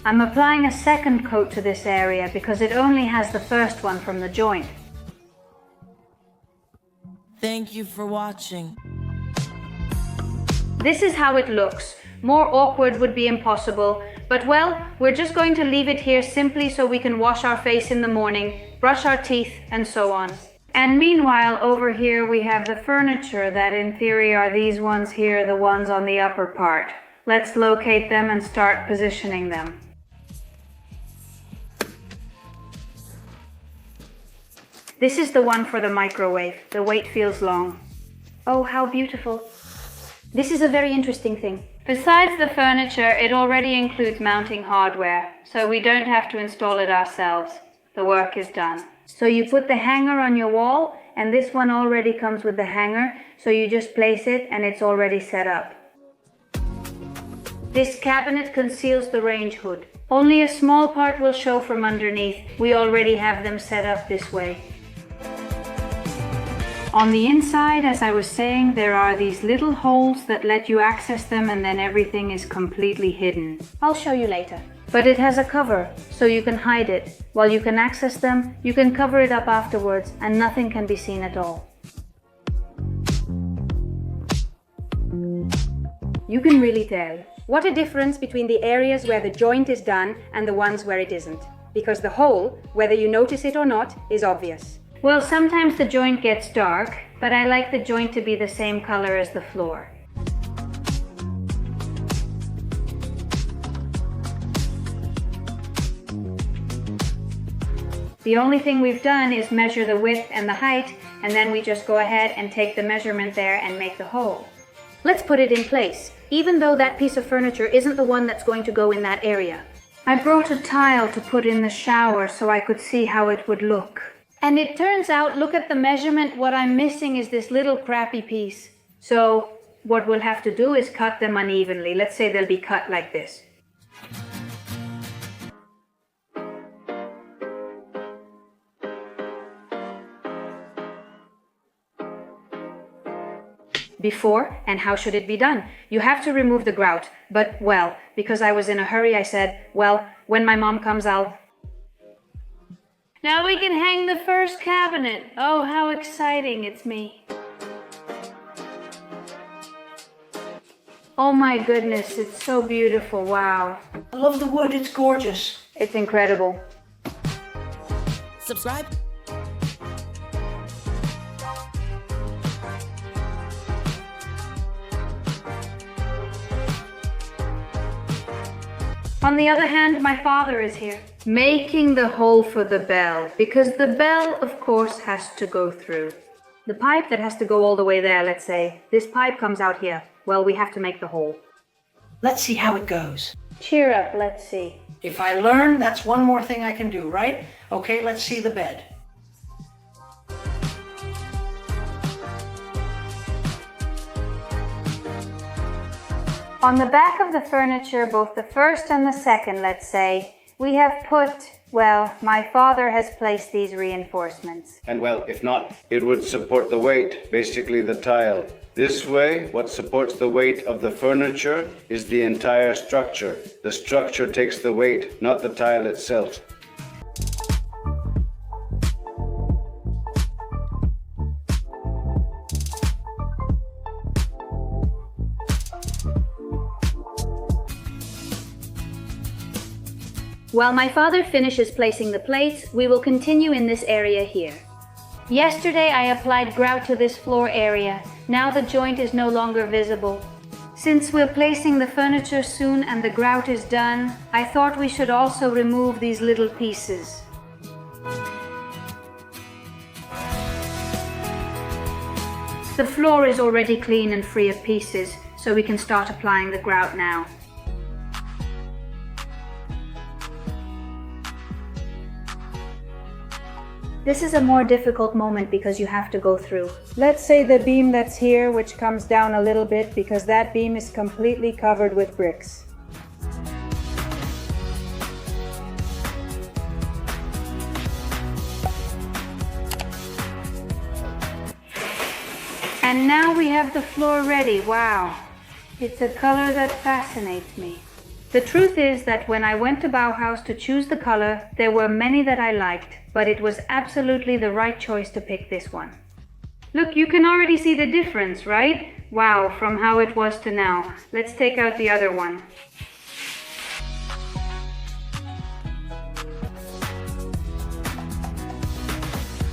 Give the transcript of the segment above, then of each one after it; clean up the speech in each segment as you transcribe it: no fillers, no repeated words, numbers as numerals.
I'm applying a second coat to this area because it only has the first one from the joint. Thank you for watching. This is how it looks. More awkward would be impossible, but well, we're just going to leave it here simply so we can wash our face in the morning, brush our teeth, and so on. And meanwhile, over here we have the furniture that in theory are these ones here, the ones on the upper part. Let's locate them and start positioning them. This is the one for the microwave. The wait feels long. Oh, how beautiful. This is a very interesting thing. Besides the furniture, it already includes mounting hardware, so we don't have to install it ourselves. The work is done. So you put the hanger on your wall, and this one already comes with the hanger, so you just place it and it's already set up. This cabinet conceals the range hood. Only a small part will show from underneath. We already have them set up this way. On the inside, as I was saying, there are these little holes that let you access them and then everything is completely hidden. I'll show you later. But it has a cover, so you can hide it. While you can access them, you can cover it up afterwards and nothing can be seen at all. You can really tell. What a difference between the areas where the joint is done and the ones where it isn't. Because the hole, whether you notice it or not, is obvious. Well, sometimes the joint gets dark, but I like the joint to be the same color as the floor. The only thing we've done is measure the width and the height, and then we just go ahead and take the measurement there and make the hole. Let's put it in place, even though that piece of furniture isn't the one that's going to go in that area. I brought a tile to put in the shower so I could see how it would look. And it turns out, look at the measurement, what I'm missing is this little crappy piece. So what we'll have to do is cut them unevenly. Let's say they'll be cut like this. Before, and how should it be done? You have to remove the grout, but well, because I was in a hurry, I said, well, when my mom comes, Now we can hang the first cabinet. Oh, how exciting, it's me. Oh my goodness, it's so beautiful, wow. I love the wood, it's gorgeous. It's incredible. Subscribe. On the other hand, my father is here, making the hole for the bell, because the bell, of course, has to go through. The pipe that has to go all the way there, let's say, this pipe comes out here. Well, we have to make the hole. Let's see how it goes. Cheer up, let's see. If I learn, that's one more thing I can do, right? Okay, let's see the bed. On the back of the furniture, both the first and the second, let's say, we have put, well, my father has placed these reinforcements. And well, if not, it would support the weight, basically the tile. This way, what supports the weight of the furniture is the entire structure. The structure takes the weight, not the tile itself. While my father finishes placing the plates, we will continue in this area here. Yesterday I applied grout to this floor area. Now the joint is no longer visible. Since we're placing the furniture soon and the grout is done, I thought we should also remove these little pieces. The floor is already clean and free of pieces, so we can start applying the grout now. This is a more difficult moment because you have to go through. Let's say the beam that's here, which comes down a little bit because that beam is completely covered with bricks. And now we have the floor ready. Wow, it's a color that fascinates me. The truth is that when I went to Bauhaus to choose the color, there were many that I liked, but it was absolutely the right choice to pick this one. Look, you can already see the difference, right? Wow, from how it was to now. Let's take out the other one.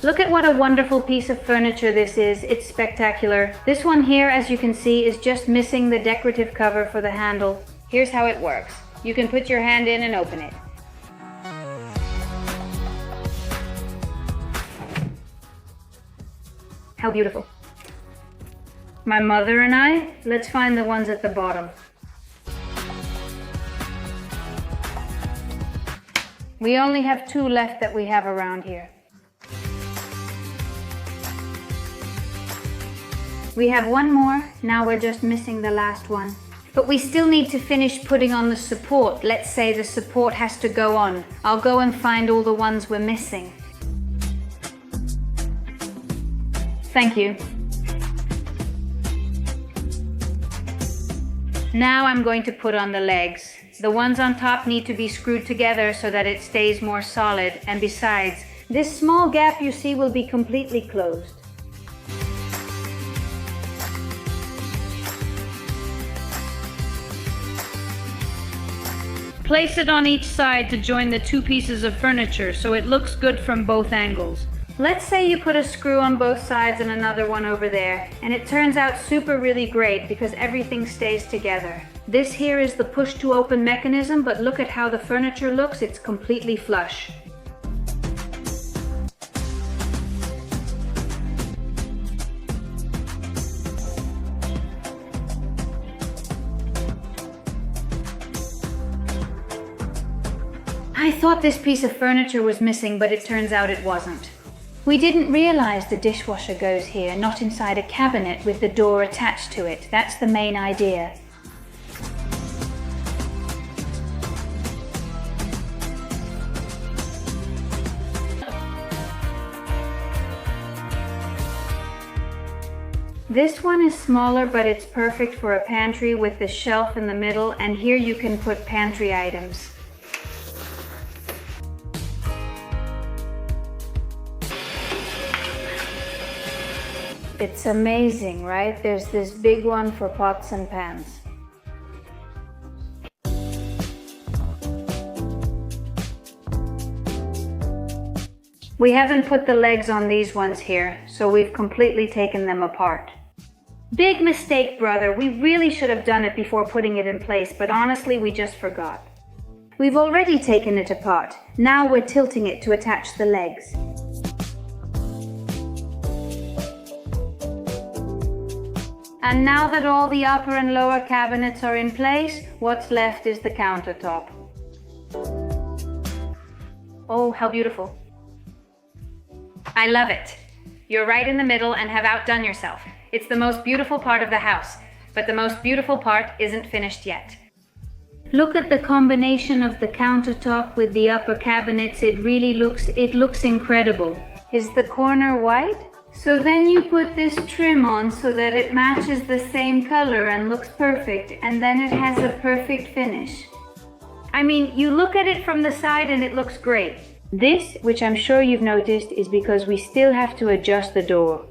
Look at what a wonderful piece of furniture this is. It's spectacular. This one here, as you can see, is just missing the decorative cover for the handle. Here's how it works. You can put your hand in and open it. How beautiful. My mother and I, let's find the ones at the bottom. We only have 2 left that we have around here. We have 1 more, now we're just missing the last one. But we still need to finish putting on the support. Let's say the support has to go on. I'll go and find all the ones we're missing. Thank you. Now I'm going to put on the legs. The ones on top need to be screwed together so that it stays more solid, and besides, this small gap you see will be completely closed. Place it on each side to join the 2 pieces of furniture so it looks good from both angles. Let's say you put a screw on both sides and another one over there, and it turns out really great because everything stays together. This here is the push to open mechanism, but look at how the furniture looks, it's completely flush. I thought this piece of furniture was missing, but it turns out it wasn't. We didn't realize the dishwasher goes here, not inside a cabinet with the door attached to it. That's the main idea. This one is smaller, but it's perfect for a pantry with the shelf in the middle, and here you can put pantry items. It's amazing, right? There's this big one for pots and pans. We haven't put the legs on these ones here, so we've completely taken them apart. Big mistake, brother. We really should have done it before putting it in place, but honestly, we just forgot. We've already taken it apart. Now we're tilting it to attach the legs. And now that all the upper and lower cabinets are in place, what's left is the countertop. Oh, how beautiful. I love it. You're right in the middle and have outdone yourself. It's the most beautiful part of the house, but the most beautiful part isn't finished yet. Look at the combination of the countertop with the upper cabinets. It looks incredible. Is the corner white? So then you put this trim on so that it matches the same color and looks perfect, and then it has a perfect finish. I mean, you look at it from the side and it looks great. This, which I'm sure you've noticed, is because we still have to adjust the door.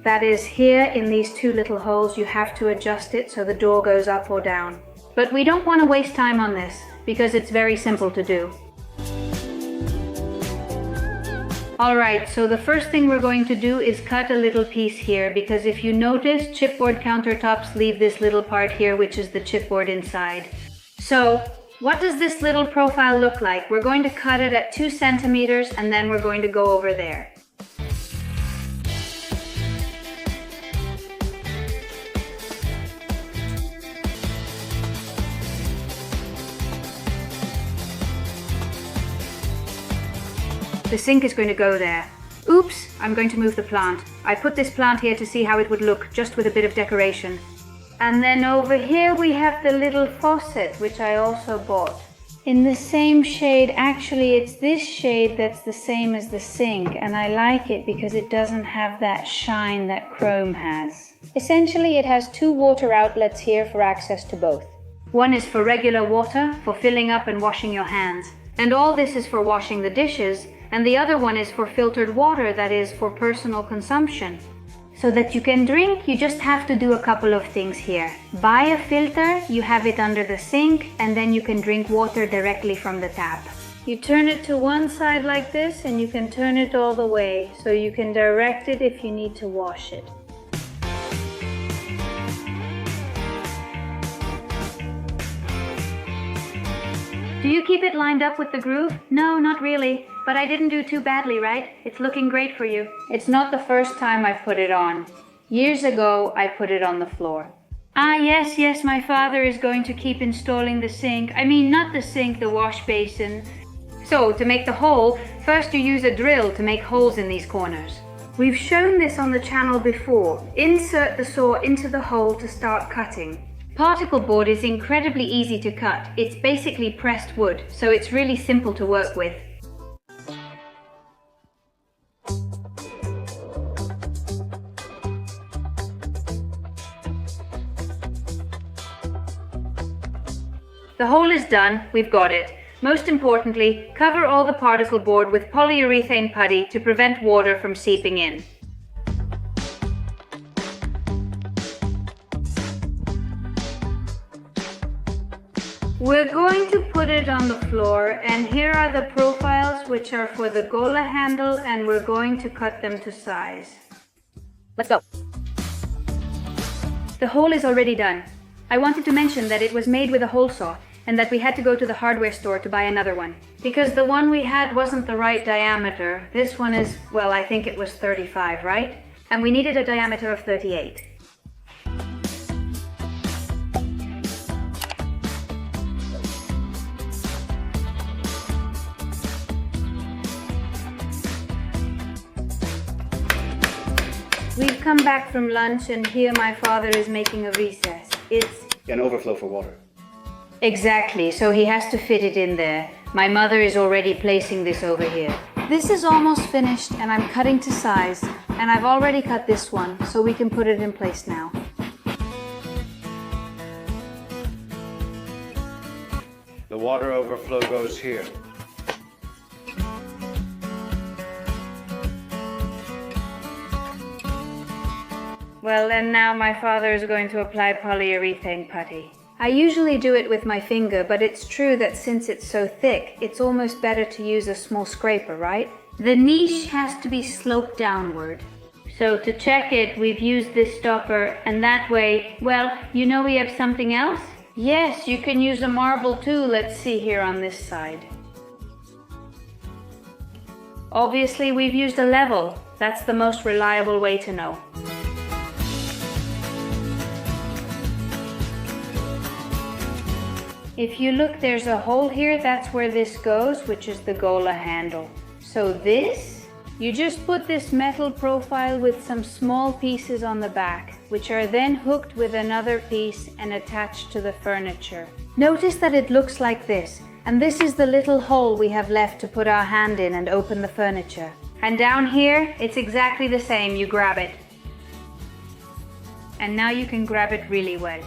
That is, here in these 2 little holes you have to adjust it so the door goes up or down. But we don't want to waste time on this because it's very simple to do. Alright, so the first thing we're going to do is cut a little piece here, because if you notice, chipboard countertops leave this little part here, which is the chipboard inside. So, what does this little profile look like? We're going to cut it at 2 centimeters and then we're going to go over there. The sink is going to go there. Oops, I'm going to move the plant. I put this plant here to see how it would look, just with a bit of decoration. And then over here we have the little faucet, which I also bought. In the same shade, actually it's this shade that's the same as the sink, and I like it because it doesn't have that shine that chrome has. Essentially it has 2 water outlets here for access to both. One is for regular water, for filling up and washing your hands. And all this is for washing the dishes, and the other one is for filtered water, that is for personal consumption. So that you can drink, you just have to do a couple of things here. Buy a filter, you have it under the sink, and then you can drink water directly from the tap. You turn it to one side like this, and you can turn it all the way, so you can direct it if you need to wash it. Do you keep it lined up with the groove? No, not really. But I didn't do too badly, right? It's looking great for you. It's not the first time I've put it on. Years ago, I put it on the floor. Yes, my father is going to keep installing the sink. I mean, not the sink, the wash basin. So, to make the hole, first you use a drill to make holes in these corners. We've shown this on the channel before. Insert the saw into the hole to start cutting. Particle board is incredibly easy to cut. It's basically pressed wood, so it's really simple to work with. The hole is done, we've got it. Most importantly, cover all the particle board with polyurethane putty to prevent water from seeping in. We're going to put it on the floor, and here are the profiles which are for the gola handle, and we're going to cut them to size. Let's go. The hole is already done. I wanted to mention that it was made with a hole saw, and that we had to go to the hardware store to buy another one. Because the one we had wasn't the right diameter. This one is, well, I think it was 35, right? And we needed a diameter of 38. We've come back from lunch, and here my father is making a recess. It's An overflow for water. exactly, so he has to fit it in there. My mother is already placing this over here. This is almost finished, and I'm cutting to size. And I've already cut this one, so we can put it in place now. The water overflow goes here. Well, and now my father is going to apply polyurethane putty. I usually do it with my finger, but it's true that since it's so thick, it's almost better to use a small scraper, right? The niche has to be sloped downward. So to check it, we've used this stopper, and that way, well, you know we have something else? Yes, you can use a marble too. Let's see here on this side. Obviously, we've used a level. That's the most reliable way to know. If you look, there's a hole here, that's where this goes, which is the gola handle. So this, you just put this metal profile with some small pieces on the back, which are then hooked with another piece and attached to the furniture. Notice that it looks like this, and this is the little hole we have left to put our hand in and open the furniture. And down here, it's exactly the same, you grab it. And now you can grab it really well.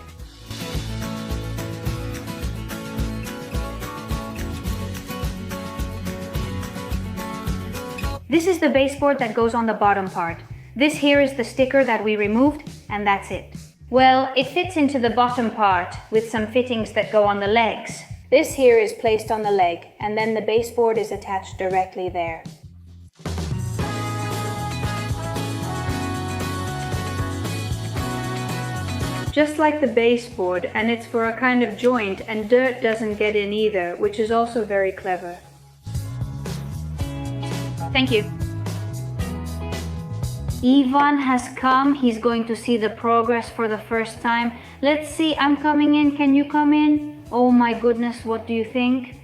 This is the baseboard that goes on the bottom part. This here is the sticker that we removed, and that's it. Well, it fits into the bottom part with some fittings that go on the legs. This here is placed on the leg, and then the baseboard is attached directly there. Just like the baseboard, and it's for a kind of joint, and dirt doesn't get in either, which is also very clever. Thank you. Ivan has come. He's going to see the progress for the first time. Let's see, I'm coming in. Can you come in? Oh my goodness, what do you think?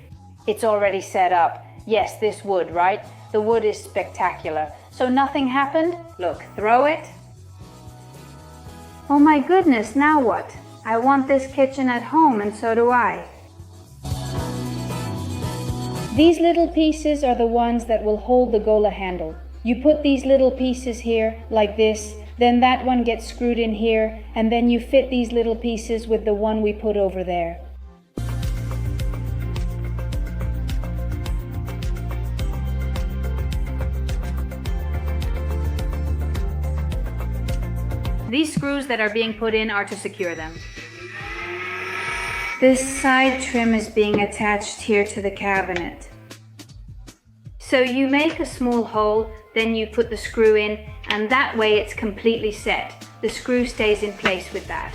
It's already set up. Yes, this wood, right? The wood is spectacular. So nothing happened? Look, throw it. Oh my goodness, now what? I want this kitchen at home, and so do I. These little pieces are the ones that will hold the gola handle. You put these little pieces here, like this, then that one gets screwed in here, and then you fit these little pieces with the one we put over there. These screws that are being put in are to secure them. This side trim is being attached here to the cabinet. So you make a small hole, then you put the screw in, and that way it's completely set. The screw stays in place with that.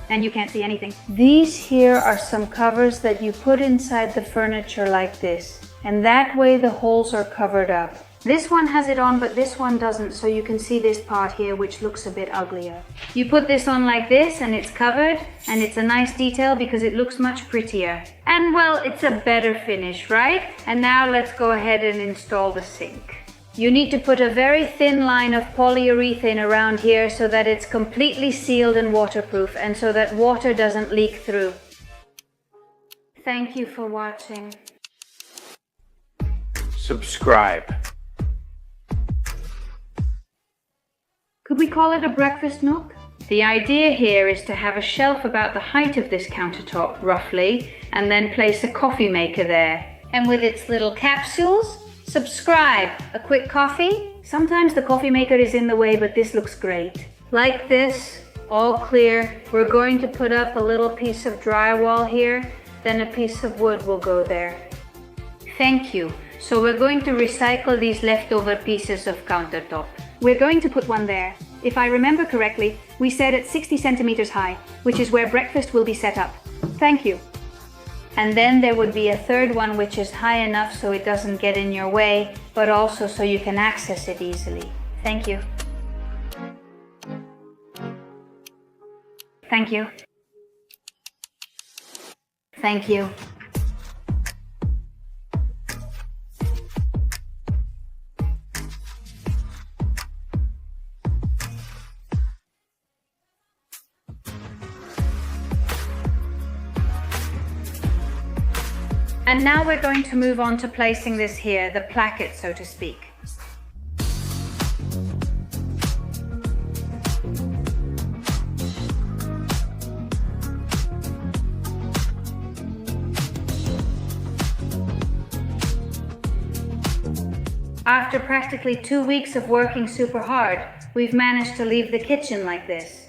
And you can't see anything. These here are some covers that you put inside the furniture like this, and that way the holes are covered up. This one has it on, but this one doesn't, so you can see this part here, which looks a bit uglier. You put this on like this, and it's covered, and it's a nice detail because it looks much prettier. And well, it's a better finish, right? And now let's go ahead and install the sink. You need to put a very thin line of polyurethane around here so that it's completely sealed and waterproof, and so that water doesn't leak through. Thank you for watching. Subscribe. Could we call it a breakfast nook? The idea here is to have a shelf about the height of this countertop, roughly, and then place a coffee maker there. And with its little capsules, subscribe. A quick coffee? Sometimes the coffee maker is in the way, but this looks great. Like this, all clear. We're going to put up a little piece of drywall here, then a piece of wood will go there. Thank you. So we're going to recycle these leftover pieces of countertop. We're going to put one there. If I remember correctly, we said it's 60 centimeters high, which is where breakfast will be set up. Thank you. And then there would be a third one which is high enough so it doesn't get in your way, but also so you can access it easily. Thank you. Thank you. Thank you. And now we're going to move on to placing this here, the placket, so to speak. After practically 2 weeks of working super hard, we've managed to leave the kitchen like this.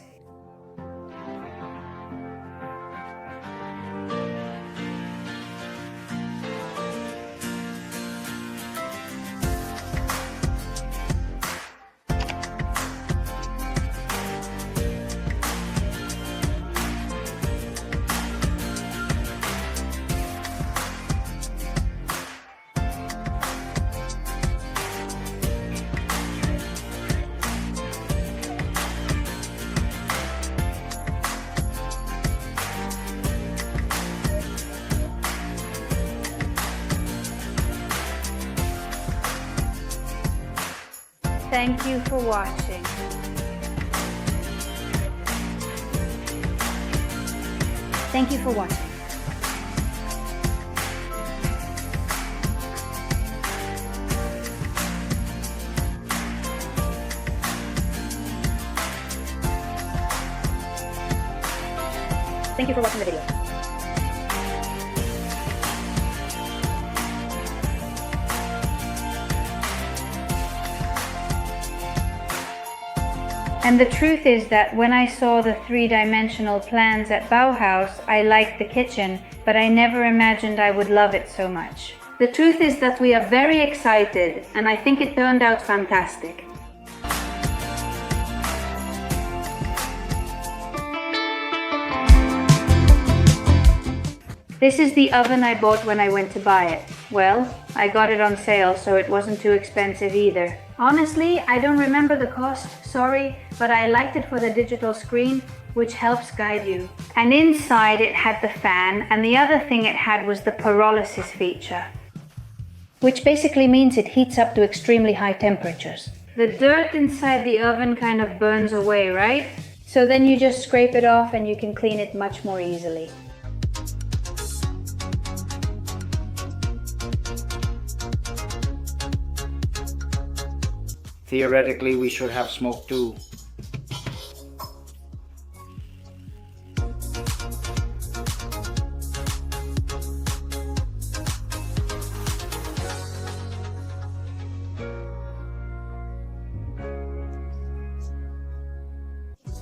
Thank you for watching. Thank you for watching. Thank you for watching the video. And the truth is that when I saw the three-dimensional plans at Bauhaus, I liked the kitchen, but I never imagined I would love it so much. The truth is that we are very excited, and I think it turned out fantastic. This is the oven I bought when I went to buy it. Well, I got it on sale, so it wasn't too expensive either. Honestly, I don't remember the cost, sorry, but I liked it for the digital screen, which helps guide you. And inside it had the fan, and the other thing it had was the pyrolysis feature, which basically means it heats up to extremely high temperatures. The dirt inside the oven kind of burns away, right? So then you just scrape it off and you can clean it much more easily. Theoretically, we should have smoke too.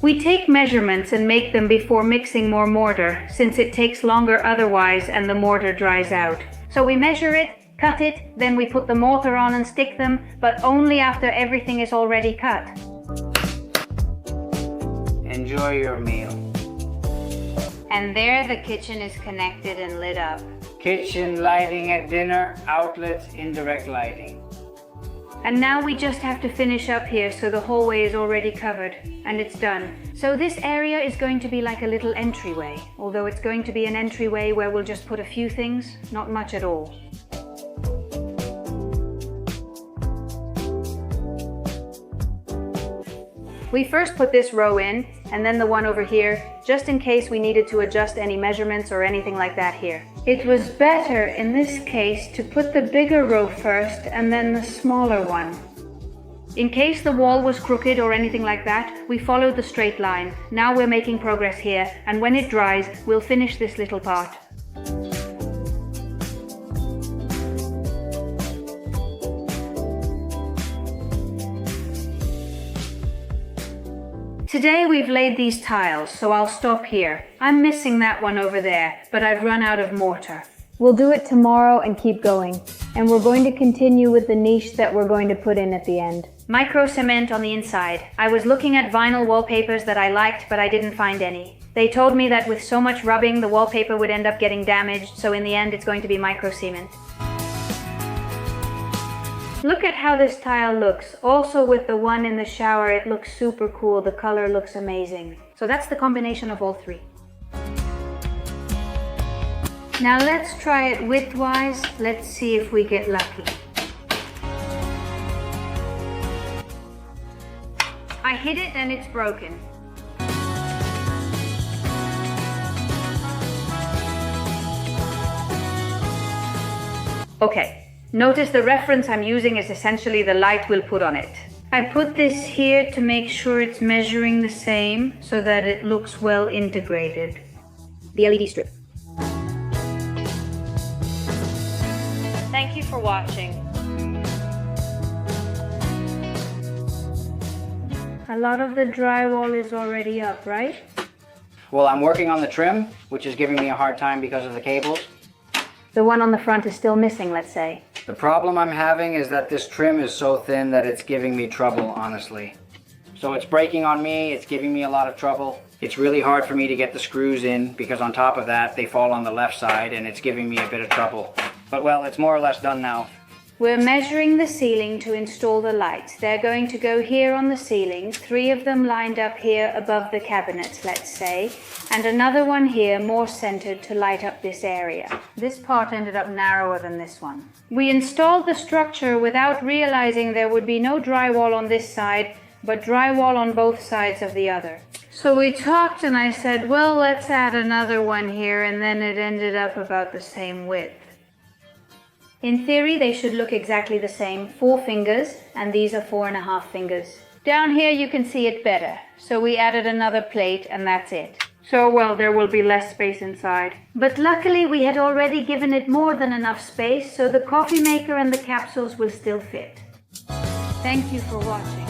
We take measurements and make them before mixing more mortar, since it takes longer otherwise and the mortar dries out. So we measure it, cut it, then we put the mortar on and stick them, but only after everything is already cut. Enjoy your meal. And there the kitchen is connected and lit up. Kitchen lighting at dinner, outlets, indirect lighting. And now we just have to finish up here so the hallway is already covered, and it's done. So this area is going to be like a little entryway, although it's going to be an entryway where we'll just put a few things, not much at all. We first put this row in, and then the one over here, just in case we needed to adjust any measurements or anything like that here. It was better in this case to put the bigger row first and then the smaller one. In case the wall was crooked or anything like that, we followed the straight line. Now we're making progress here, and when it dries, we'll finish this little part. Today we've laid these tiles, so I'll stop here. I'm missing that one over there, but I've run out of mortar. We'll do it tomorrow and keep going. And we're going to continue with the niche that we're going to put in at the end. Micro cement on the inside. I was looking at vinyl wallpapers that I liked, but I didn't find any. They told me that with so much rubbing, the wallpaper would end up getting damaged, so in the end it's going to be micro cement. Look at how this tile looks. Also with the one in the shower, it looks super cool. The color looks amazing. So that's the combination of all three. Now let's try it widthwise. Let's see if we get lucky. I hit it and it's broken. Okay. Notice the reference I'm using is essentially the light we'll put on it. I put this here to make sure it's measuring the same so that it looks well integrated. The LED strip. Thank you for watching. A lot of the drywall is already up, right? Well, I'm working on the trim, which is giving me a hard time because of the cables. The one on the front is still missing, let's say. The problem I'm having is that this trim is so thin that it's giving me trouble, honestly. So it's breaking on me, it's giving me a lot of trouble. It's really hard for me to get the screws in because on top of that, they fall on the left side and it's giving me a bit of trouble. But well, it's more or less done now. We're measuring the ceiling to install the lights. They're going to go here on the ceiling, 3 of them lined up here above the cabinets, let's say, and another one here more centered to light up this area. This part ended up narrower than this one. We installed the structure without realizing there would be no drywall on this side, but drywall on both sides of the other. So we talked and I said, well, let's add another one here, and then it ended up about the same width. In theory, they should look exactly the same, 4 fingers, and these are 4.5 fingers. Down here you can see it better, so we added another plate and that's it. So well, there will be less space inside. But luckily we had already given it more than enough space, so the coffee maker and the capsules will still fit. Thank you for watching.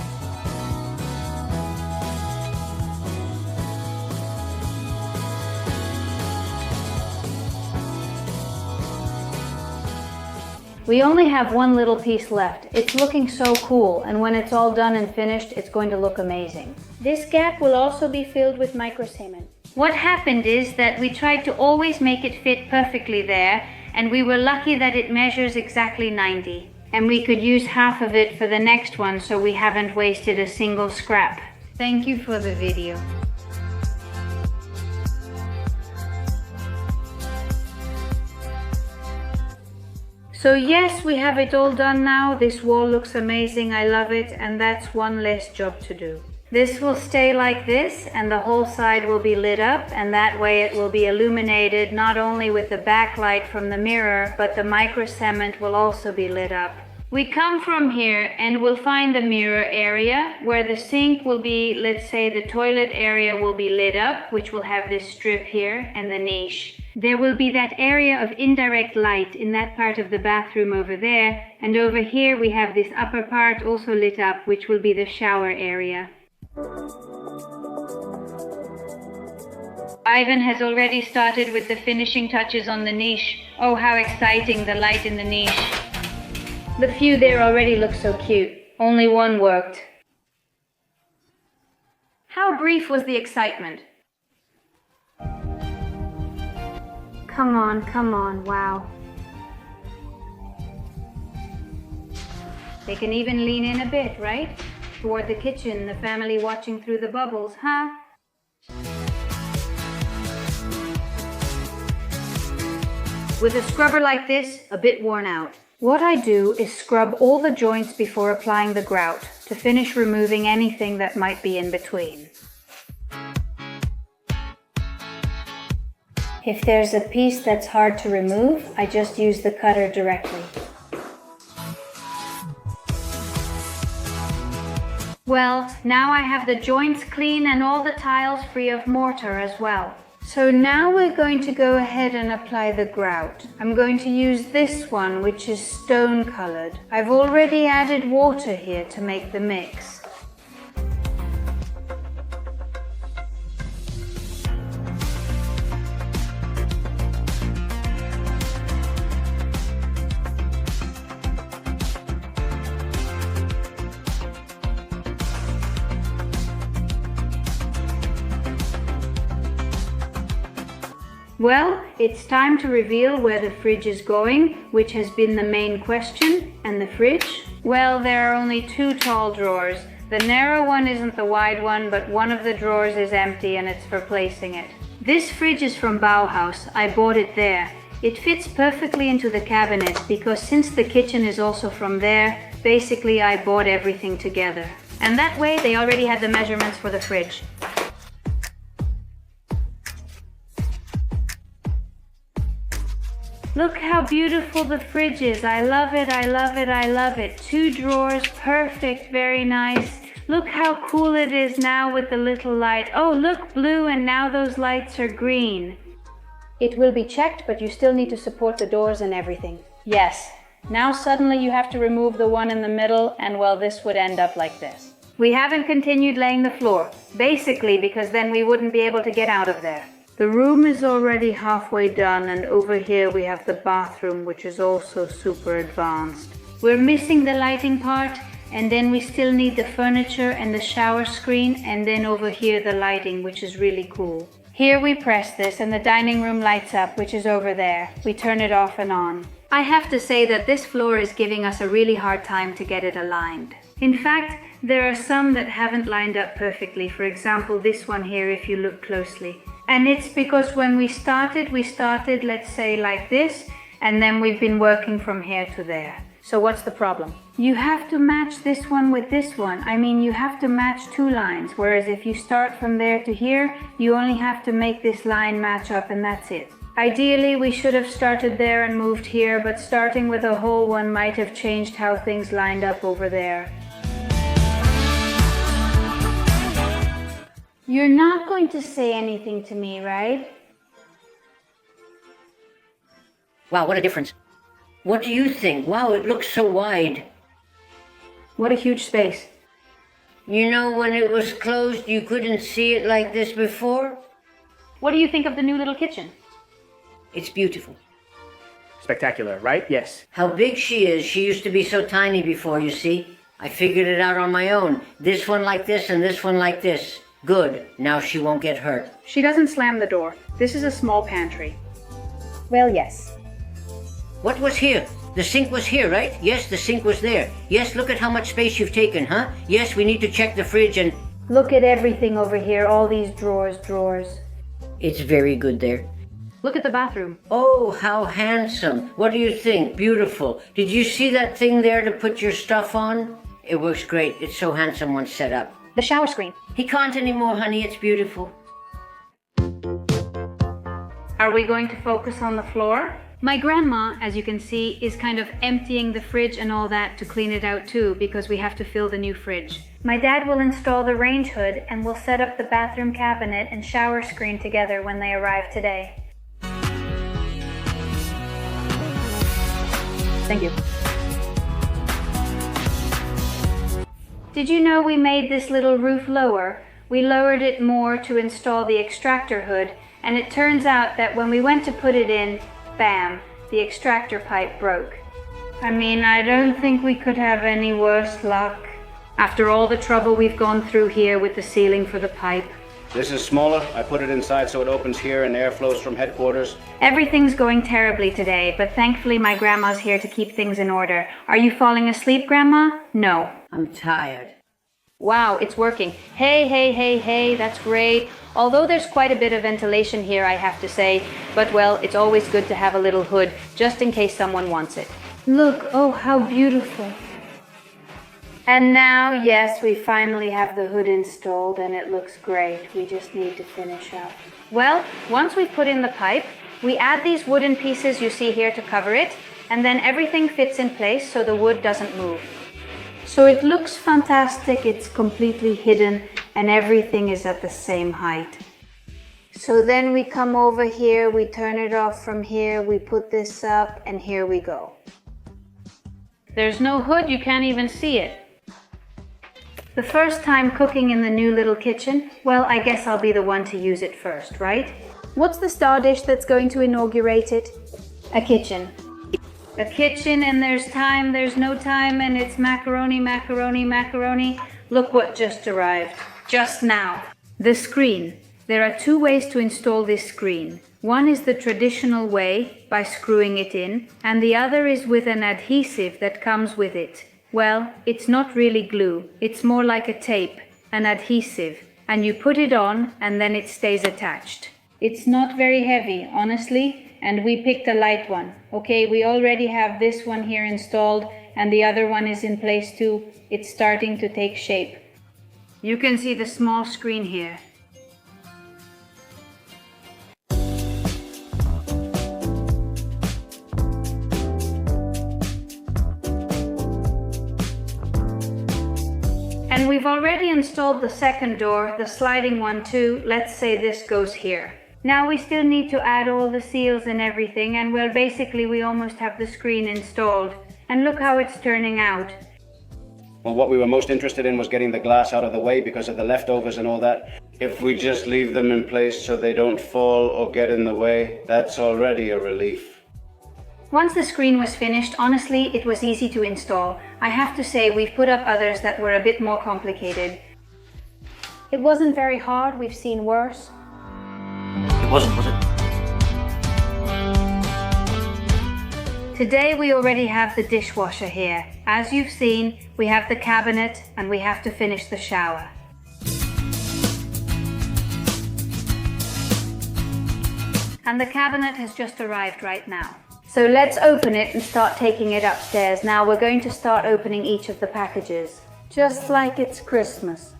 We only have one little piece left. It's looking so cool, and when it's all done and finished, it's going to look amazing. This gap will also be filled with micro cement. What happened is that we tried to always make it fit perfectly there, and we were lucky that it measures exactly 90. And we could use half of it for the next one, so we haven't wasted a single scrap. Thank you for the video. So yes, we have it all done now. This wall looks amazing, I love it, and that's one less job to do. This will stay like this, and the whole side will be lit up, and that way it will be illuminated not only with the backlight from the mirror, but the micro cement will also be lit up. We come from here and we'll find the mirror area where the sink will be, let's say the toilet area will be lit up, which will have this strip here, and the niche. There will be that area of indirect light in that part of the bathroom over there, and over here we have this upper part also lit up, which will be the shower area. Ivan has already started with the finishing touches on the niche. Oh, how exciting, the light in the niche. The few there already look so cute. Only one worked. How brief was the excitement? Come on, wow. They can even lean in a bit, right? Toward the kitchen, the family watching through the bubbles, huh? With a scrubber like this, a bit worn out. What I do is scrub all the joints before applying the grout to finish removing anything that might be in between. If there's a piece that's hard to remove, I just use the cutter directly. Well, now I have the joints clean and all the tiles free of mortar as well. So now we're going to go ahead and apply the grout. I'm going to use this one, which is stone colored. I've already added water here to make the mix. Well, it's time to reveal where the fridge is going, which has been the main question. And the fridge? Well, there are only two tall drawers. The narrow one isn't the wide one, but one of the drawers is empty and it's for placing it. This fridge is from Bauhaus. I bought it there. It fits perfectly into the cabinet because since the kitchen is also from there, basically I bought everything together. And that way they already had the measurements for the fridge. Look how beautiful the fridge is. I love it, I love it, I love it. 2 drawers, perfect, very nice. Look how cool it is now with the little light. Oh, look, blue, and now those lights are green. It will be checked, but you still need to support the doors and everything. Yes. Now suddenly you have to remove the one in the middle, and well, this would end up like this. We haven't continued laying the floor, basically because then we wouldn't be able to get out of there. The room is already halfway done, and over here we have the bathroom, which is also super advanced. We're missing the lighting part, and then we still need the furniture and the shower screen, and then over here the lighting, which is really cool. Here we press this and the dining room lights up, which is over there. We turn it off and on. I have to say that this floor is giving us a really hard time to get it aligned. In fact, there are some that haven't lined up perfectly. For example, this one here, if you look closely. And it's because when we started, let's say like this, and then we've been working from here to there. So what's the problem? You have to match this one with this one. I mean, you have to match 2 lines, whereas if you start from there to here, you only have to make this line match up and that's it. Ideally, we should have started there and moved here, but starting with a whole one might have changed how things lined up over there. You're not going to say anything to me, right? Wow, what a difference. What do you think? Wow, it looks so wide. What a huge space. You know, when it was closed, you couldn't see it like this before? What do you think of the new little kitchen? It's beautiful. Spectacular, right? Yes. How big she is. She used to be so tiny before, you see. I figured it out on my own. This one like this and this one like this. Good. Now she won't get hurt. She doesn't slam the door. This is a small pantry. Well, yes. What was here? The sink was here, right? Yes, the sink was there. Yes, look at how much space you've taken, huh? Yes, we need to check the fridge and... Look at everything over here, all these drawers. It's very good there. Look at the bathroom. Oh, how handsome. What do you think? Beautiful. Did you see that thing there to put your stuff on? It works great. It's so handsome once set up. The shower screen. He can't anymore, honey. It's beautiful. Are we going to focus on the floor? My grandma, as you can see, is kind of emptying the fridge and all that to clean it out too, because we have to fill the new fridge. My dad will install the range hood and we'll set up the bathroom cabinet and shower screen together when they arrive today. Thank you. Did you know we made this little roof lower? We lowered it more to install the extractor hood, and it turns out that when we went to put it in, bam, the extractor pipe broke. I mean, I don't think we could have any worse luck. After all the trouble we've gone through here with the sealing for the pipe. This is smaller. I put it inside so it opens here and air flows from headquarters. Everything's going terribly today, but thankfully my grandma's here to keep things in order. Are you falling asleep, Grandma? No. I'm tired. Wow, it's working. Hey, that's great. Although there's quite a bit of ventilation here, I have to say. But well, it's always good to have a little hood, just in case someone wants it. Look, oh, how beautiful. And now, yes, we finally have the hood installed and it looks great. We just need to finish up. Well, once we've put in the pipe, we add these wooden pieces you see here to cover it, and then everything fits in place so the wood doesn't move. So it looks fantastic, it's completely hidden, and everything is at the same height. So then we come over here, we turn it off from here, we put this up, and here we go. There's no hood, you can't even see it. The first time cooking in the new little kitchen, well, I guess I'll be the one to use it first, right? What's the star dish that's going to inaugurate it? A kitchen. A kitchen, and there's time, there's no time, and it's macaroni. Look what just arrived. Just now. The screen. There are two ways to install this screen. One is the traditional way, by screwing it in, and the other is with an adhesive that comes with it. Well, it's not really glue, it's more like a tape, an adhesive, and you put it on and then it stays attached. It's not very heavy, honestly, and we picked a light one. Okay, we already have this one here installed and the other one is in place too. It's starting to take shape. You can see the small screen here. And we've already installed the second door, the sliding one too. Let's say this goes here. Now we still need to add all the seals and everything, and well, basically we almost have the screen installed. And look how it's turning out. Well, what we were most interested in was getting the glass out of the way because of the leftovers and all that. If we just leave them in place so they don't fall or get in the way, that's already a relief. Once the screen was finished, honestly, it was easy to install. I have to say, we've put up others that were a bit more complicated. It wasn't very hard, we've seen worse. It wasn't, was it? Today we already have the dishwasher here. As you've seen, we have the cabinet and we have to finish the shower. And the cabinet has just arrived right now. So let's open it and start taking it upstairs. Now we're going to start opening each of the packages, just like it's Christmas.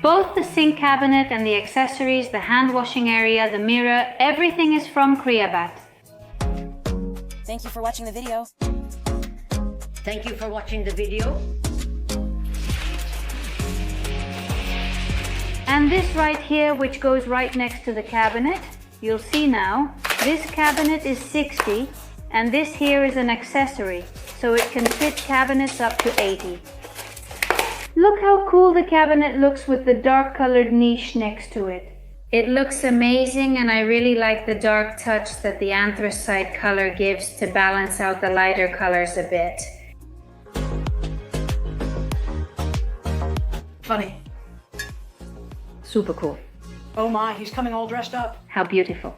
Both the sink cabinet and the accessories, the hand washing area, the mirror, everything is from Kriabat. Thank you for watching the video. Thank you for watching the video. And this right here, which goes right next to the cabinet, you'll see now, this cabinet is 60, and this here is an accessory, so it can fit cabinets up to 80. Look how cool the cabinet looks with the dark colored niche next to it. It looks amazing, and I really like the dark touch that the anthracite color gives to balance out the lighter colors a bit. Funny. Super cool. Oh my, he's coming all dressed up. How beautiful.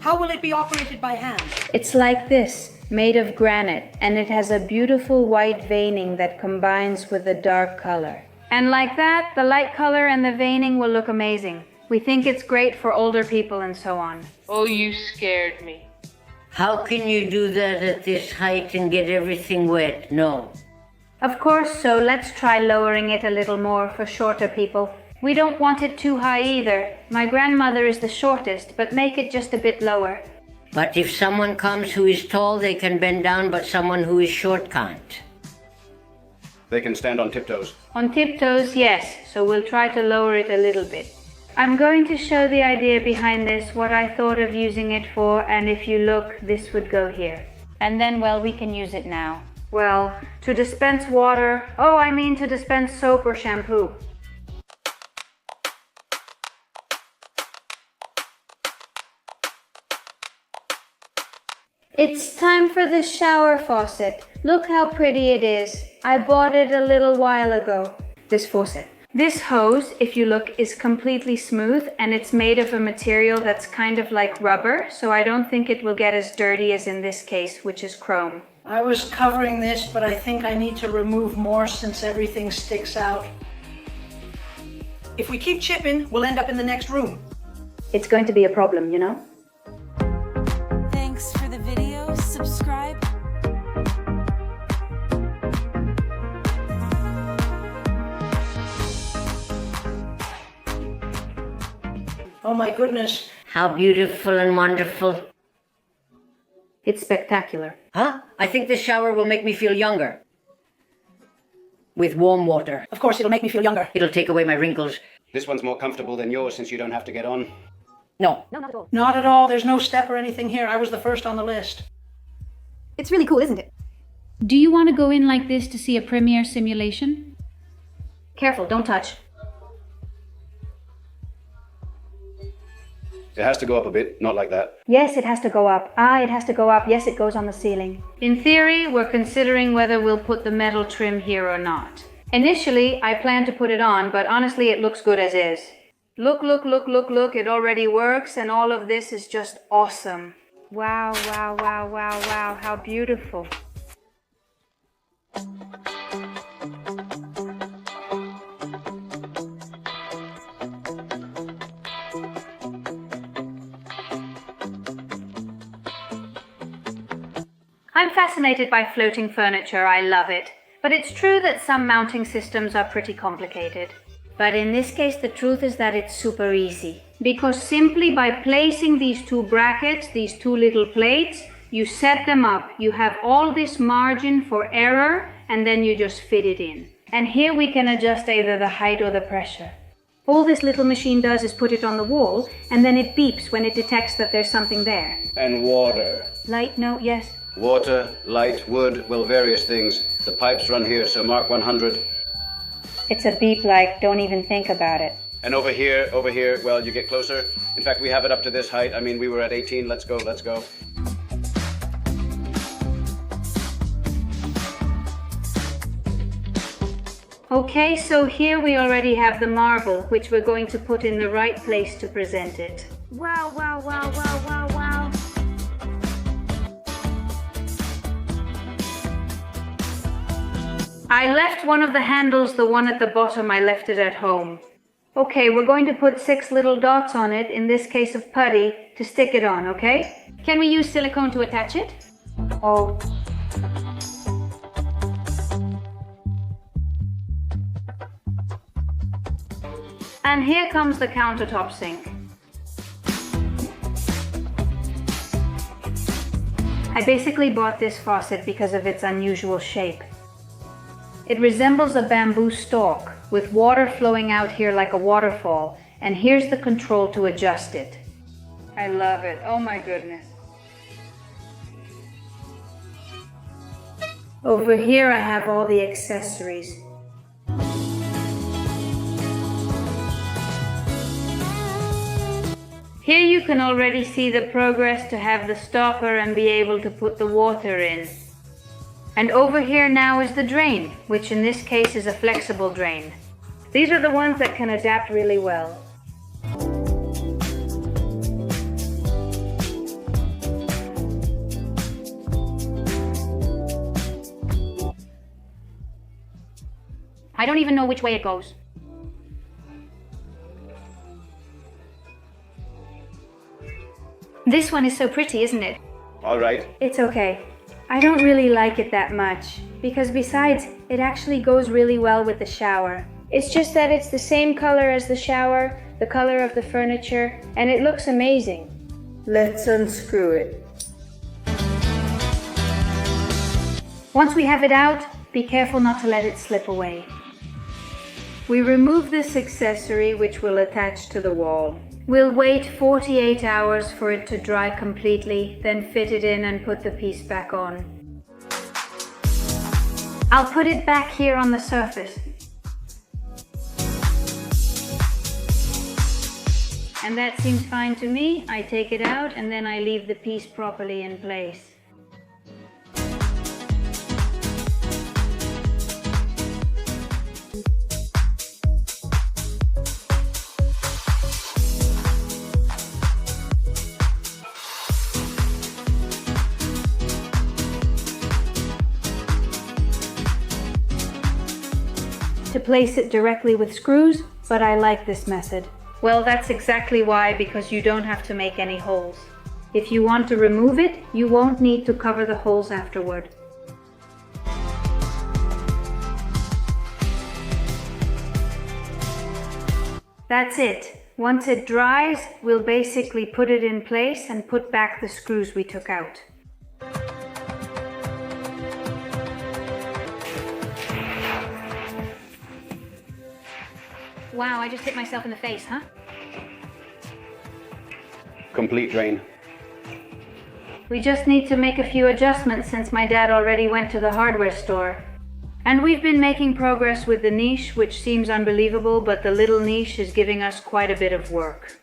How will it be operated by hand? It's like this, made of granite, and it has a beautiful white veining that combines with the dark color. And like that, the light color and the veining will look amazing. We think it's great for older people and so on. Oh, you scared me. How can you do that at this height and get everything wet? No. Of course, so let's try lowering it a little more for shorter people. We don't want it too high either. My grandmother is the shortest, but make it just a bit lower. But if someone comes who is tall, they can bend down, but someone who is short can't. They can stand on tiptoes. On tiptoes, yes, so we'll try to lower it a little bit. I'm going to show the idea behind this, what I thought of using it for, and if you look, this would go here. And then, well, we can use it now. Well, to dispense water, to dispense soap or shampoo. It's time for the shower faucet. Look how pretty it is. I bought it a little while ago. This faucet. This hose, if you look, is completely smooth and it's made of a material that's kind of like rubber, so I don't think it will get as dirty as in this case, which is chrome. I was covering this, but I think I need to remove more since everything sticks out. If we keep chipping, we'll end up in the next room. It's going to be a problem, you know? Thanks for the video. Subscribe. Oh my goodness. How beautiful and wonderful. It's spectacular. Huh? I think this shower will make me feel younger. With warm water. Of course, it'll make me feel younger. It'll take away my wrinkles. This one's more comfortable than yours since you don't have to get on. No. No, not at all. Not at all. There's no step or anything here. I was the first on the list. It's really cool, isn't it? Do you want to go in like this to see a premiere simulation? Careful, don't touch. It has to go up a bit, not like that. Yes, it has to go up. Ah, it has to go up. Yes, it goes on the ceiling. In theory, we're considering whether we'll put the metal trim here or not. Initially, I plan to put it on, but honestly, it looks good as is. Look, look, look, look, look, it already works, and all of this is just awesome. Wow, wow, wow, wow, wow, how beautiful. I'm fascinated by floating furniture, I love it. But it's true that some mounting systems are pretty complicated. But in this case, the truth is that it's super easy. Because simply by placing these two brackets, these two little plates, you set them up. You have all this margin for error, and then you just fit it in. And here we can adjust either the height or the pressure. All this little machine does is put it on the wall, and then it beeps when it detects that there's something there. And water. Light, no, yes. Water, light, wood, well, various things. The pipes run here, so mark 100. It's a beep like, don't even think about it. And over here, well, you get closer. In fact, we have it up to this height. I mean, we were at 18. Let's go, let's go. Okay, so here we already have the marble, which we're going to put in the right place to present it. Wow, wow, wow, wow, wow, wow. I left one of the handles, the one at the bottom, I left it at home. Okay, we're going to put 6 little dots on it, in this case of putty, to stick it on, okay? Can we use silicone to attach it? Oh. And here comes the countertop sink. I basically bought this faucet because of its unusual shape. It resembles a bamboo stalk, with water flowing out here like a waterfall, and here's the control to adjust it. I love it, oh my goodness. Over here I have all the accessories. Here you can already see the progress to have the stopper and be able to put the water in. And over here now is the drain, which in this case is a flexible drain. These are the ones that can adapt really well. I don't even know which way it goes. This one is so pretty, isn't it? All right. It's okay. I don't really like it that much, because besides, it actually goes really well with the shower. It's just that it's the same color as the shower, the color of the furniture, and it looks amazing. Let's unscrew it. Once we have it out, be careful not to let it slip away. We remove this accessory, which will attach to the wall. We'll wait 48 hours for it to dry completely, then fit it in and put the piece back on. I'll put it back here on the surface. And that seems fine to me. I take it out and then I leave the piece properly in place. to place it directly with screws, but I like this method. Well, that's exactly why, because you don't have to make any holes. If you want to remove it, you won't need to cover the holes afterward. That's it. Once it dries, we'll basically put it in place and put back the screws we took out. Wow, I just hit myself in the face, huh? Complete drain. We just need to make a few adjustments since my dad already went to the hardware store. And we've been making progress with the niche, which seems unbelievable, but the little niche is giving us quite a bit of work.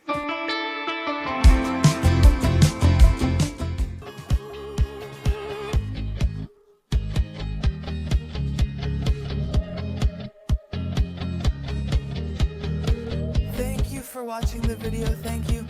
Thank you for watching the video. Thank you.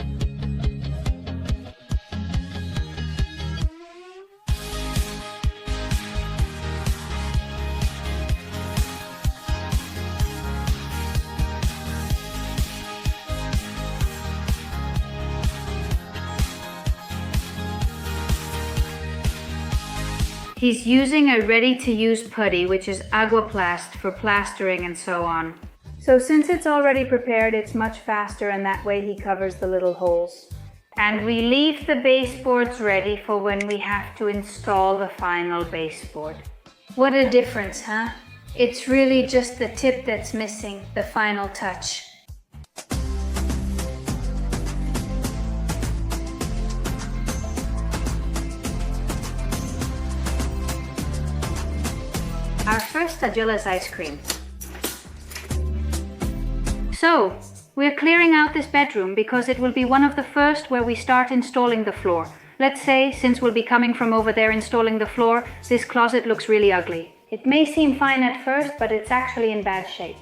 He's using a ready-to-use putty, which is Aquaplast for plastering and so on. So since it's already prepared, it's much faster, and that way he covers the little holes. And we leave the baseboards ready for when we have to install the final baseboard. What a difference, huh? It's really just the tip that's missing, the final touch. Our first Agila's ice cream. So, we're clearing out this bedroom because it will be one of the first where we start installing the floor. Let's say, since we'll be coming from over there installing the floor, this closet looks really ugly. It may seem fine at first, but it's actually in bad shape.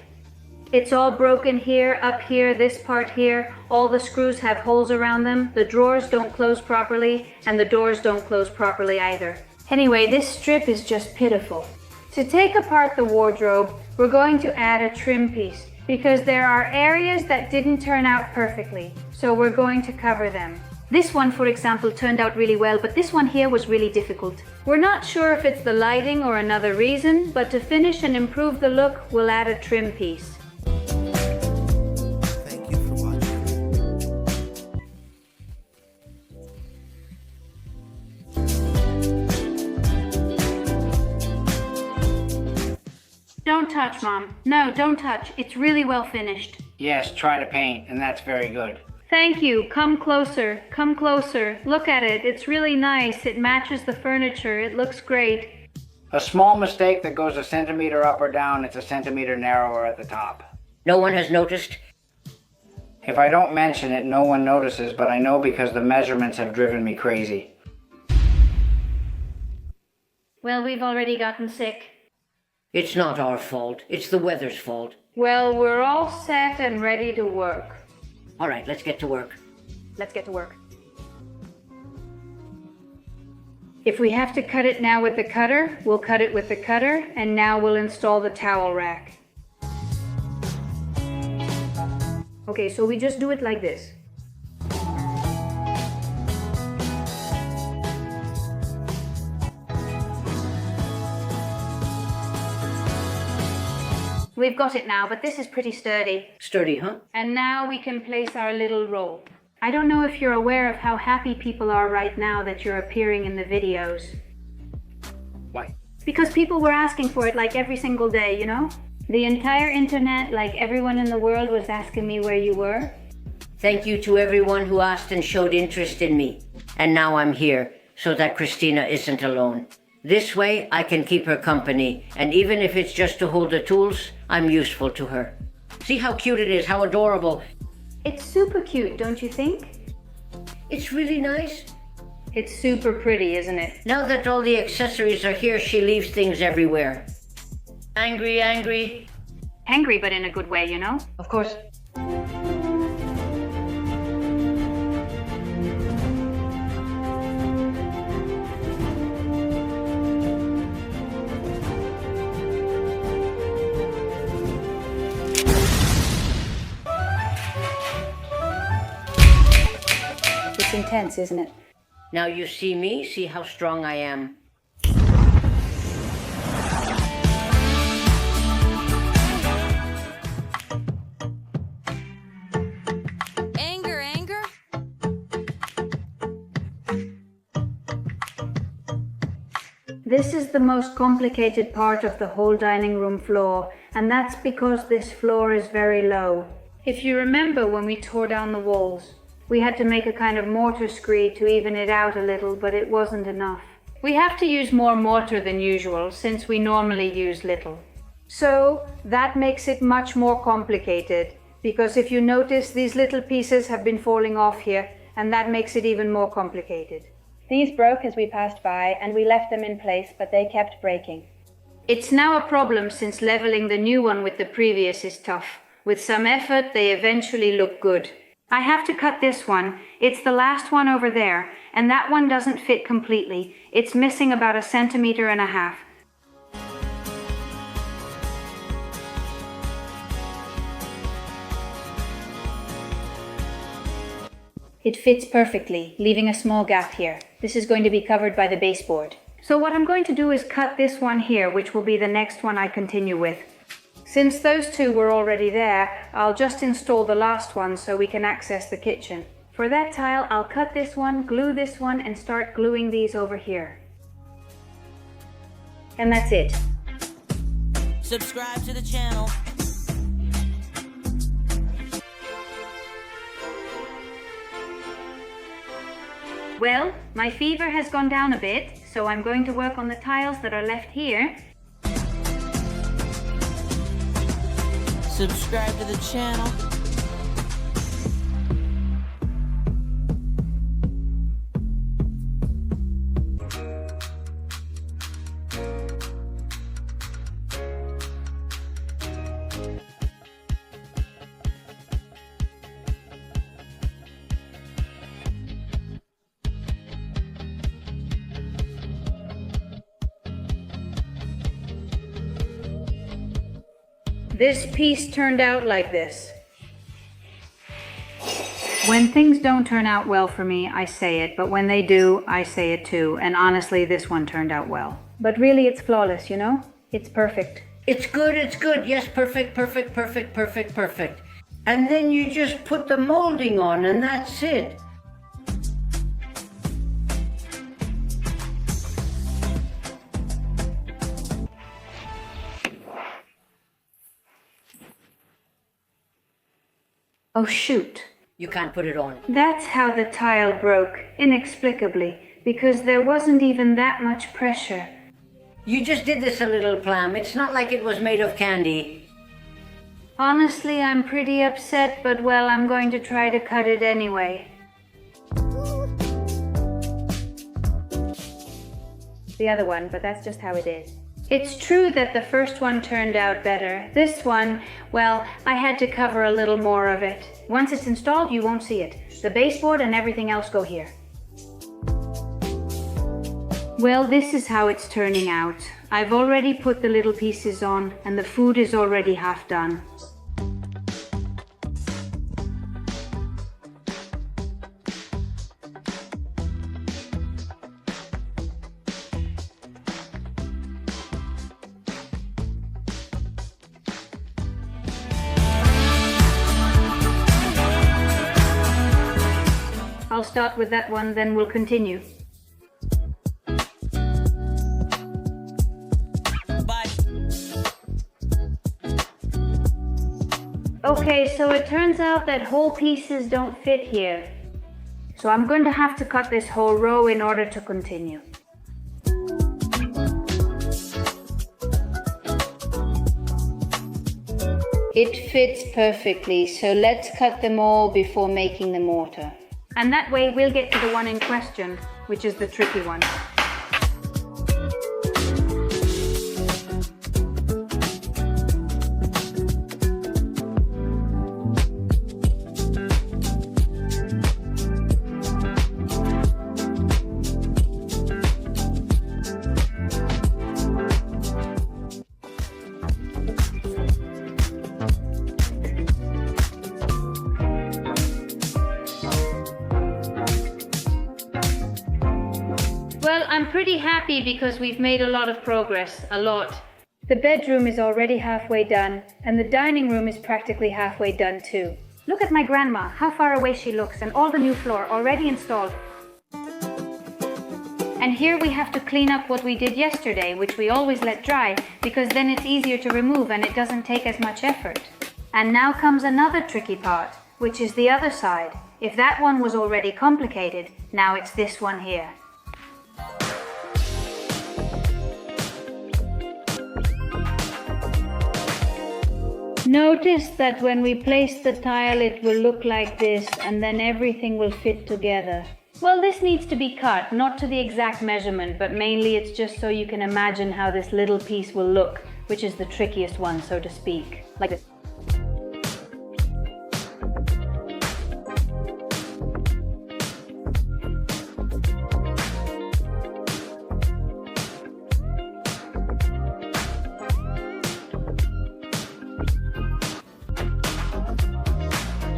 It's all broken here, up here, this part here. All the screws have holes around them. The drawers don't close properly, and the doors don't close properly either. Anyway, this strip is just pitiful. To take apart the wardrobe, we're going to add a trim piece because there are areas that didn't turn out perfectly, so we're going to cover them. This one, for example, turned out really well, but this one here was really difficult. We're not sure if it's the lighting or another reason, but to finish and improve the look, we'll add a trim piece. Thank you for watching. Don't touch, Mom. No, don't touch. It's really well finished. Yes, try to paint, and that's very good. Thank you. Come closer. Come closer. Look at it. It's really nice. It matches the furniture. It looks great. A small mistake that goes a centimeter up or down, it's a centimeter narrower at the top. No one has noticed? If I don't mention it, no one notices, but I know because the measurements have driven me crazy. Well, we've already gotten sick. It's not our fault. It's the weather's fault. Well, we're all set and ready to work. All right, let's get to work. Let's get to work. If we have to cut it now with the cutter, we'll cut it with the cutter, and now we'll install the towel rack. Okay, so we just do it like this. We've got it now, but this is pretty sturdy. Sturdy, huh? And now we can place our little roll. I don't know if you're aware of how happy people are right now that you're appearing in the videos. Why? Because people were asking for it like every single day, you know? The entire internet, like everyone in the world, was asking me where you were. Thank you to everyone who asked and showed interest in me. And now I'm here, so that Christina isn't alone. This way, I can keep her company, and even if it's just to hold the tools, I'm useful to her. See how cute it is, how adorable. It's super cute, don't you think? It's really nice. It's super pretty, isn't it? Now that all the accessories are here, she leaves things everywhere. Angry, angry. Angry, but in a good way, you know? Of course. intense, isn't it? Now you see me, see how strong I am. Anger. This is the most complicated part of the whole dining room floor, and that's because this floor is very low. If you remember when we tore down the walls, we had to make a kind of mortar screed to even it out a little, but it wasn't enough. We have to use more mortar than usual, since we normally use little. So that makes it much more complicated, because if you notice, these little pieces have been falling off here, and that makes it even more complicated. These broke as we passed by, and we left them in place, but they kept breaking. It's now a problem since leveling the new one with the previous is tough. With some effort, they eventually look good. I have to cut this one. It's the last one over there, and that one doesn't fit completely. It's missing about 1.5 centimeters. It fits perfectly, leaving a small gap here. This is going to be covered by the baseboard. So what I'm going to do is cut this one here, which will be the next one I continue with. Since those two were already there, I'll just install the last one so we can access the kitchen. For that tile, I'll cut this one, glue this one, and start gluing these over here. And that's it. Subscribe to the channel. Well, my fever has gone down a bit, so I'm going to work on the tiles that are left here. Subscribe to the channel. This piece turned out like this. When things don't turn out well for me, I say it, but when they do, I say it too. And honestly, this one turned out well. But really, it's flawless, you know? It's perfect. It's good. Yes, perfect. And then you just put the molding on and that's it. Oh shoot. You can't put it on. That's how the tile broke, inexplicably, because there wasn't even that much pressure. You just did this a little, Plam. It's not like it was made of candy. Honestly, I'm pretty upset, but well, I'm going to try to cut it anyway. The other one, but that's just how it is. It's true that the first one turned out better. This one, well, I had to cover a little more of it. Once it's installed, you won't see it. The baseboard and everything else go here. Well, this is how it's turning out. I've already put the little pieces on, and the food is already half done. I'll start with that one, then we'll continue. Bye. Okay, so it turns out that whole pieces don't fit here. So I'm going to have to cut this whole row in order to continue. It fits perfectly, so let's cut them all before making the mortar. And that way we'll get to the one in question, which is the tricky one. pretty happy because we've made a lot of progress, a lot. The bedroom is already halfway done, and the dining room is practically halfway done too. Look at my grandma, how far away she looks, and all the new floor already installed. And here we have to clean up what we did yesterday, which we always let dry, because then it's easier to remove and it doesn't take as much effort. And now comes another tricky part, which is the other side. If that one was already complicated, now it's this one here. Notice that when we place the tile, it will look like this, and then everything will fit together. Well, this needs to be cut, not to the exact measurement, but mainly it's just so you can imagine how this little piece will look, which is the trickiest one, so to speak. Like this.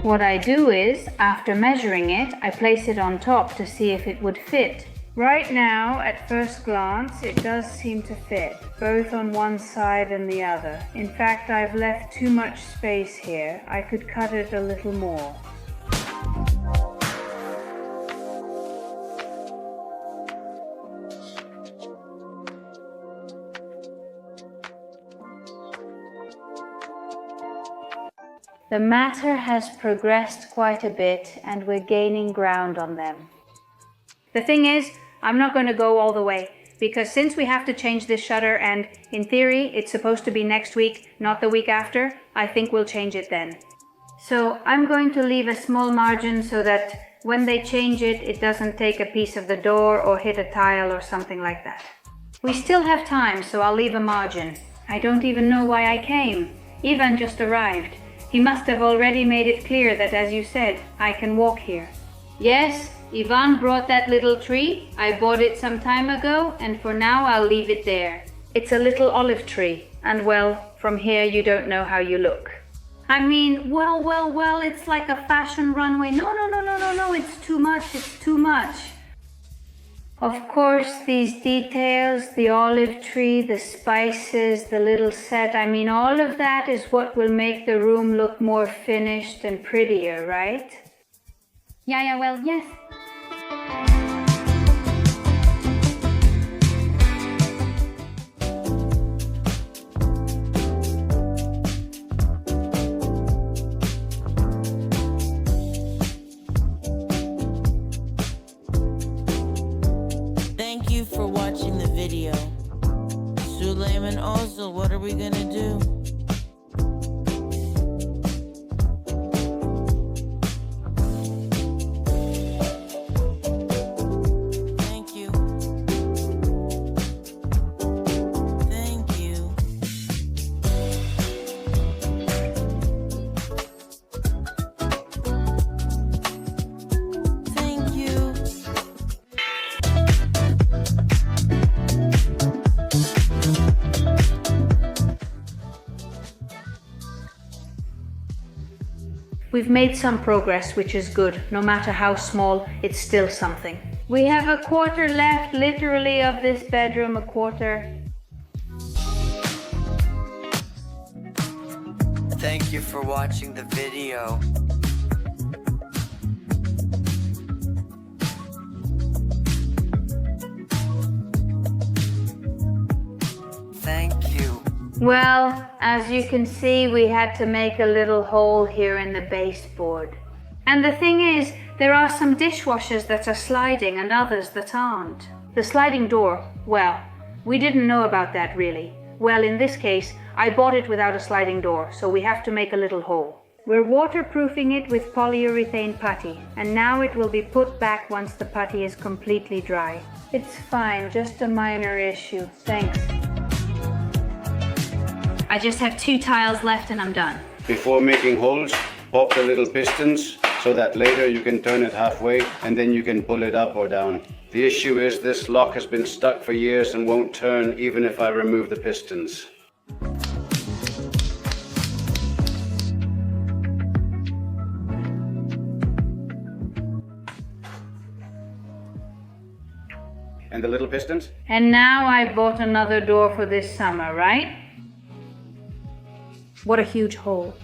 What I do is, after measuring it, I place it on top to see if it would fit. Right now, at first glance, it does seem to fit, both on one side and the other. In fact, I've left too much space here. I could cut it a little more. The matter has progressed quite a bit and we're gaining ground on them. The thing is, I'm not going to go all the way because since we have to change this shutter and in theory it's supposed to be next week, not the week after, I think we'll change it then. So I'm going to leave a small margin so that when they change it, it doesn't take a piece of the door or hit a tile or something like that. We still have time, so I'll leave a margin. I don't even know why I came. Ivan just arrived. He must have already made it clear that, as you said, I can walk here. Yes, Ivan brought that little tree. I bought it some time ago, and for now I'll leave it there. It's a little olive tree, and well, from here you don't know how you look. I mean, well, it's like a fashion runway. No, it's too much. Of course, these details, the olive tree, the spices, the little set, I mean, all of that is what will make the room look more finished and prettier, right? Yeah, well, yes. Thank you for watching the video. Sulaim and Ozil, what are we gonna do? Thank you. Thank you. Thank you. We've made some progress, which is good. No matter how small, it's still something. We have a quarter left, literally, of this bedroom, a quarter. Thank you for watching the video. Thank you. Well, as you can see, we had to make a little hole here in the baseboard. And the thing is, there are some dishwashers that are sliding and others that aren't. The sliding door, well, we didn't know about that really. Well, in this case, I bought it without a sliding door, so we have to make a little hole. We're waterproofing it with polyurethane putty, and now it will be put back once the putty is completely dry. It's fine, just a minor issue. Thanks. I just have 2 tiles left and I'm done. Before making holes, pop the little pistons so that later you can turn it halfway and then you can pull it up or down. The issue is this lock has been stuck for years and won't turn even if I remove the pistons. And And the little pistons? And now I bought another door for this summer, right? What a huge hole.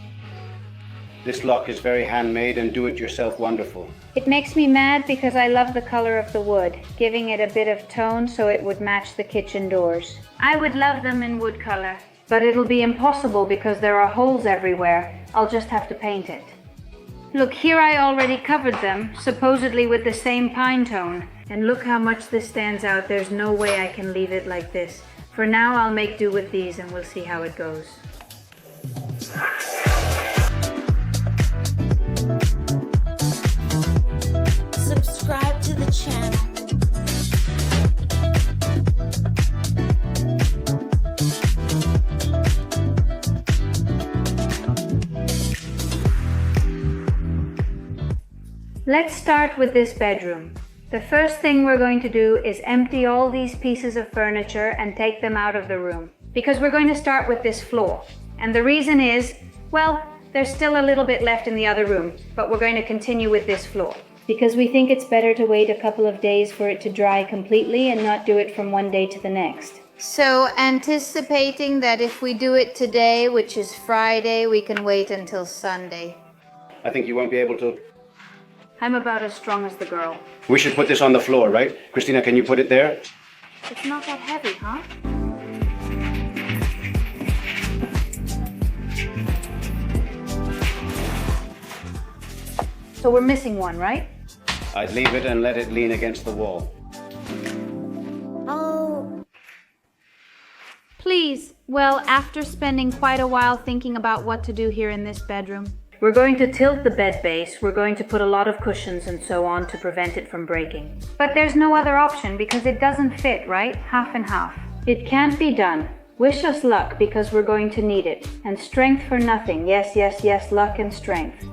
This lock is very handmade and do-it-yourself wonderful. It makes me mad because I love the color of the wood, giving it a bit of tone so it would match the kitchen doors. I would love them in wood color, but it'll be impossible because there are holes everywhere. I'll just have to paint it. Look, here I already covered them, supposedly with the same pine tone. And look how much this stands out. There's no way I can leave it like this. For now, I'll make do with these and we'll see how it goes. Subscribe to the channel. Let's start with this bedroom. The first thing we're going to do is empty all these pieces of furniture and take them out of the room. Because we're going to start with this floor. And the reason is, well, there's still a little bit left in the other room, but we're going to continue with this floor. Because we think it's better to wait a couple of days for it to dry completely and not do it from one day to the next. So, anticipating that if we do it today, which is Friday, we can wait until Sunday. I think you won't be able to. I'm about as strong as the girl. We should put this on the floor, right? Christina, can you put it there? It's not that heavy, huh? So we're missing one, right? I'd leave it and let it lean against the wall. Oh. Please. Well, after spending quite a while thinking about what to do here in this bedroom, we're going to tilt the bed base, we're going to put a lot of cushions and so on to prevent it from breaking. But there's no other option because it doesn't fit, right? Half and half. It can't be done. Wish us luck because we're going to need it. And strength for nothing. Yes, yes, yes, luck and strength.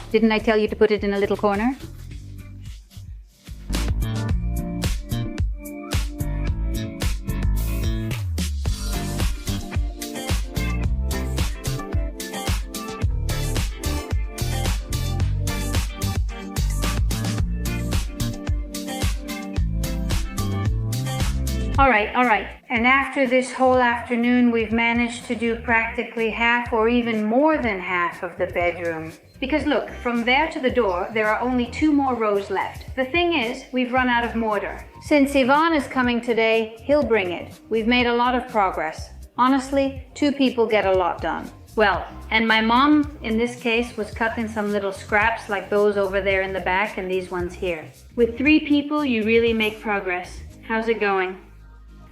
Didn't I tell you to put it in a little corner? All right. And after this whole afternoon, we've managed to do practically half or even more than half of the bedroom. Because look, from there to the door, there are only 2 more rows left. The thing is, we've run out of mortar. Since Yvonne is coming today, he'll bring it. We've made a lot of progress. Honestly, 2 people get a lot done. Well, and my mom, in this case, was cutting some little scraps like those over there in the back and these ones here. With 3 people, you really make progress. How's it going?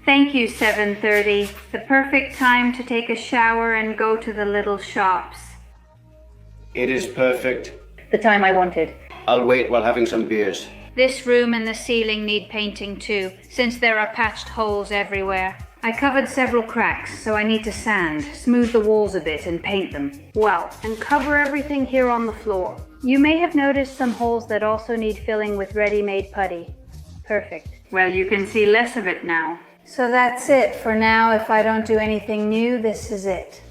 Thank you, 7:30. The perfect time to take a shower and go to the little shops. It is perfect. The time I wanted. I'll wait while having some beers. This room and the ceiling need painting too, since there are patched holes everywhere. I covered several cracks, so I need to sand, smooth the walls a bit and paint them. Well, and cover everything here on the floor. You may have noticed some holes that also need filling with ready-made putty. Perfect. Well, you can see less of it now. So that's it for now. If I don't do anything new, this is it.